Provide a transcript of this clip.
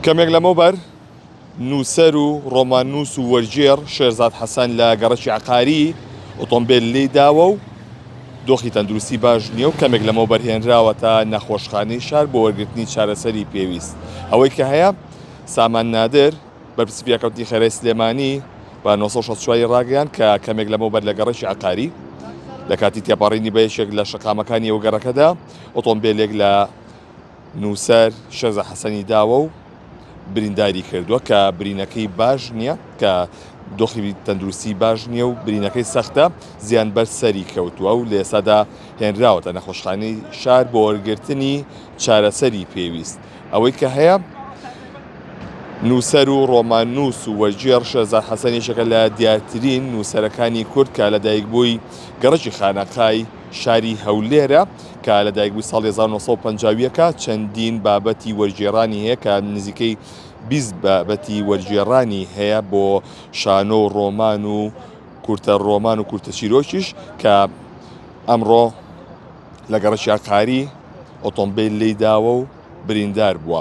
کەمێک لەمەوبەر نووسەر و ڕۆماننووس و وەرجێڕ شێرزاد حەسەن لە گەڕەکی عقاری ئۆتۆمبیل لێی داوە و دۆخی تەندروستی باش نییە و کەمێک لەمەوبەر هێنراوەتە نەخۆشخانەی شار بۆ وەرگرتنی چارەسەری پێویست. ئەوەی کە هەیە سامان نادر بەرپرسی کەوتنی خێرای سلێمانی بە 1964 ڕاگەیان کە کەمێک لەمەوبەر لە گەڕەکی عقاری لە کاتی تێپەڕینی بە یەکێک لە شەقامەکانی ئەو گەڕەکەدا ئۆتۆمبیلێک لە نووسەر شێرزاد حەسەنی داوە و برینداری کردووە کە برینەکەی باش نییە، کە دۆخی تەندروستی باش نییە و برینەکەی سەختە، زیان بەر سەری کەوتووە و لە ئێستادا هێنراوەتە نەخۆشخانەی شار بۆ وەرگرتنی چارەسەری پێویست. ئەوەی کە هەیە نووسەر و ڕۆماننووس و وەرجێڕ شێرزاد حەسەن یەکێکە لە دیارترین نووسەرەکانی کورد کە لەدایکبووی گەڕەکی خانەقای شاری هەولێرە کە لەدایکبووی ساڵی 1950ەکە چەندین بابەتی وەرجێڕانی هەیە کە نزیکەی 20 بابەتی وەرجێڕانی هەیە بۆ شانۆ و ڕۆمان و کورتە ڕۆمان و کورتە چیرۆکیش کە ئەمڕۆ لە گەڕەکی عقاری ئۆتۆمبیل لێی داوە و بریندار بووە.